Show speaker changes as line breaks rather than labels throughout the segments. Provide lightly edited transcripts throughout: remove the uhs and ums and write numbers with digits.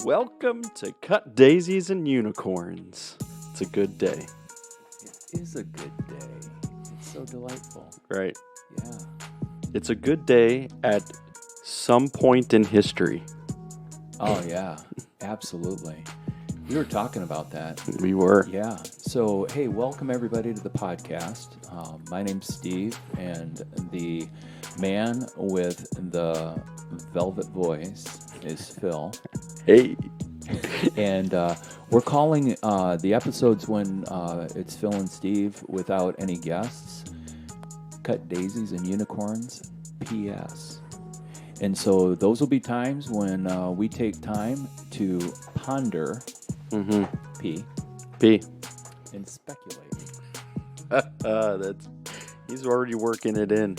Welcome to Cut Daisies and Unicorns. It's a good day.
It is a good day. It's so delightful.
Right.
Yeah.
It's a good day at some point in history.
Oh, yeah. Absolutely. We were talking about that.
We were.
Yeah. So, hey, welcome everybody to the podcast. My name's Steve, and the man with the velvet voice is Phil.
Hey.
And we're calling the episodes when it's Phil and Steve without any guests, Cut Daisies and Unicorns, P.S. And so those will be times when we take time to ponder, P, and speculate.
He's already working it in.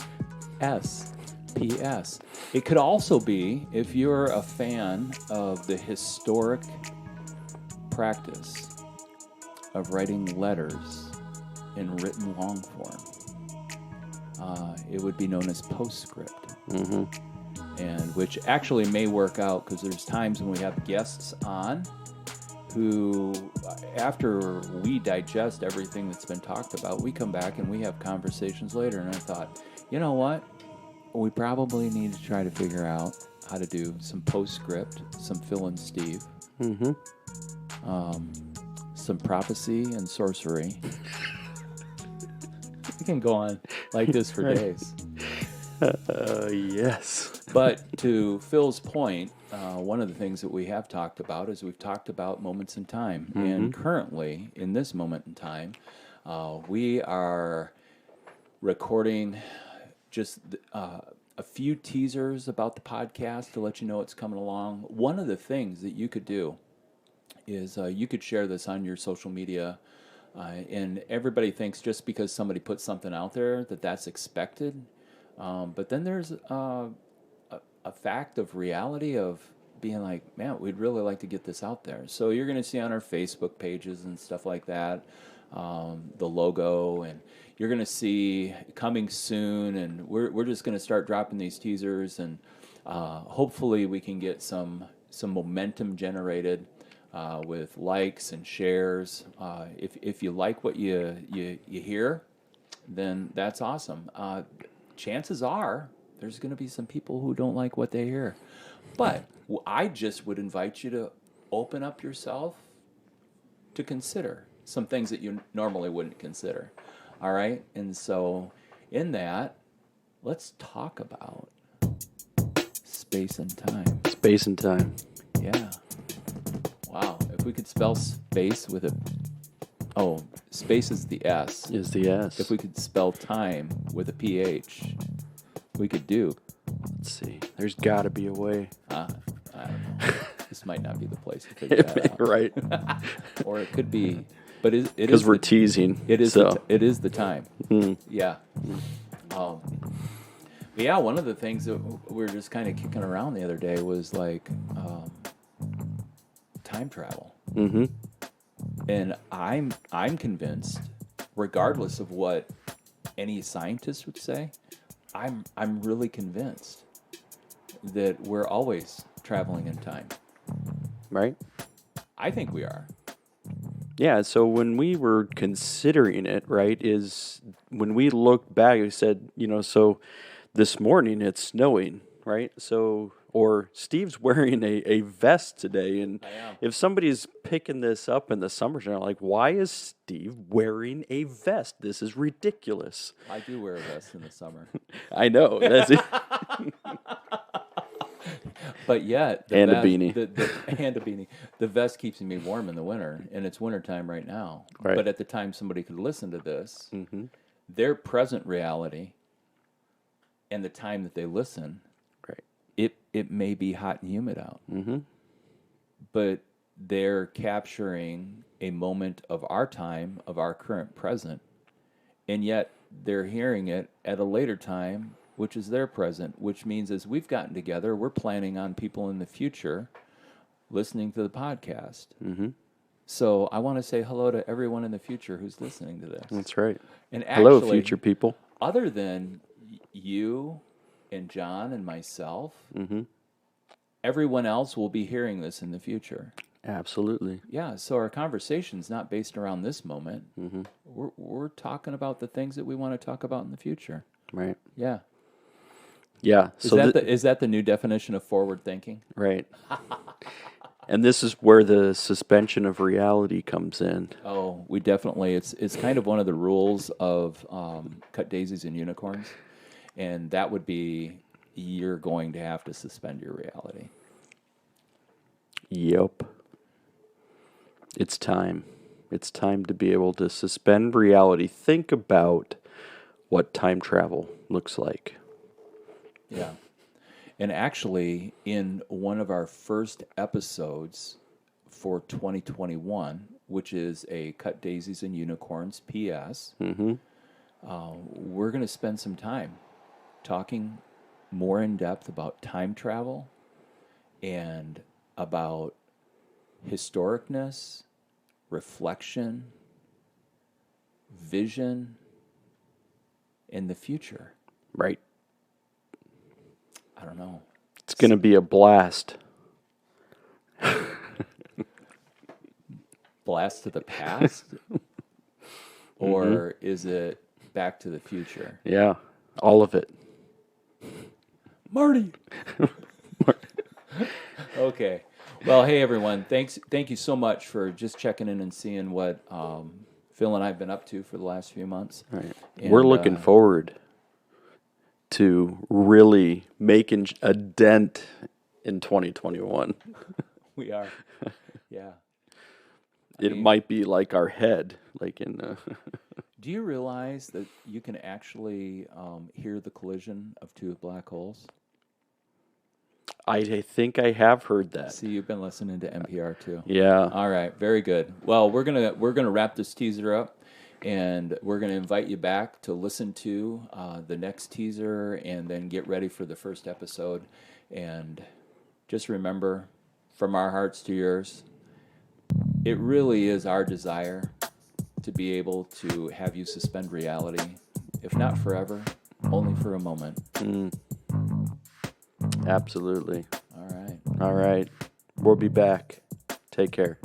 S, P.S. It could also be, if you're a fan of the historic practice of writing letters in written long form, it would be known as postscript. And which actually may work out because there's times when we have guests on who, after we digest everything that's been talked about, we come back and we have conversations later. And I thought, you know what? We probably need to try to figure out how to do some postscript, some Phil and Steve, some prophecy and sorcery. We can go on like this for days.
Yes.
But to Phil's point, one of the things that we have talked about is we've talked about moments in time. And currently, in this moment in time, we are recording just a few teasers about the podcast to let you know it's coming along. One of the things that you could do is you could share this on your social media. And everybody thinks just because somebody puts something out there that that's expected. But then there's a fact of reality of being like, man, we'd really like to get this out there. So you're going to see on our Facebook pages and stuff like that, the logo, and you're going to see coming soon. And we're just going to start dropping these teasers, and hopefully we can get some momentum generated with likes and shares. If you like what you hear, then that's awesome. Chances are there's going to be some people who don't like what they hear. But I just would invite you to open up yourself to consider some things that you normally wouldn't consider. All right? And so in that, let's talk about space and time.
Space and time.
Yeah. Wow. If we could spell space with a... Oh, space is the S.
Is the S.
If we could spell time with a PH, we could do.
Let's see. There's got to be a way.
I don't know. This might not be the place to figure that out.
Right.
Or it could be, but it is
because we're teasing.
It is.
So.
It is the time. Yeah. Yeah. One of the things that we were just kind of kicking around the other day was like time travel. And I'm convinced, regardless of what any scientist would say, I'm really convinced that we're always traveling in time.
Right?
I think we are.
Yeah, so when we were considering it, right, is when we looked back, we said, so this morning it's snowing, right? So, or Steve's wearing a vest today, and if somebody's picking this up in the summer, they're like, why is Steve wearing a vest? This is ridiculous.
I do wear a vest in the summer.
I know. That's it.
But yet,
and a beanie.
And a beanie. The vest keeps me warm in the winter, and it's wintertime right now.
Right.
But at the time somebody could listen to this, their present reality and the time that they listen, it may be hot and humid out. But they're capturing a moment of our time, of our current present, and yet they're hearing it at a later time, which is their present, which means as we've gotten together, we're planning on people in the future listening to the podcast. So I want to say hello to everyone in the future who's listening to this.
That's right.
And actually,
hello, future people.
Other than you and John and myself, everyone else will be hearing this in the future.
Absolutely.
Yeah, so our conversation's not based around this moment. We're talking about the things that we want to talk about in the future.
Right.
Yeah.
Yeah.
Is that the new definition of forward thinking?
Right. And this is where the suspension of reality comes in.
Oh, we definitely. It's kind of one of the rules of cut daisies and unicorns, and that would be you're going to have to suspend your reality.
Yep. It's time. It's time to be able to suspend reality. Think about what time travel looks like.
Yeah. And actually, in one of our first episodes for 2021, which is a Cut Daisies and Unicorns PS, we're going to spend some time talking more in depth about time travel and about historicness, reflection, vision, and the future.
Right.
I don't know.
It's going to be a blast.
Blast to the past? Or is it Back to the Future?
Yeah. All of it.
Marty! Okay. Well, hey, everyone. Thank you so much for just checking in and seeing what Phil and I have been up to for the last few months.
Right.
And,
We're looking forward to really making a dent in 2021.
We are. Yeah.
It might be like our head, like in...
Do you realize that you can actually hear the collision of two black holes?
I think I have heard that.
See, you've been listening to NPR too.
Yeah.
All right, very good. Well, we're gonna wrap this teaser up, and we're gonna invite you back to listen to the next teaser, and then get ready for the first episode. And just remember, from our hearts to yours, it really is our desire to be able to have you suspend reality, if not forever, only for a moment.
Absolutely.
All right.
All right. We'll be back. Take care.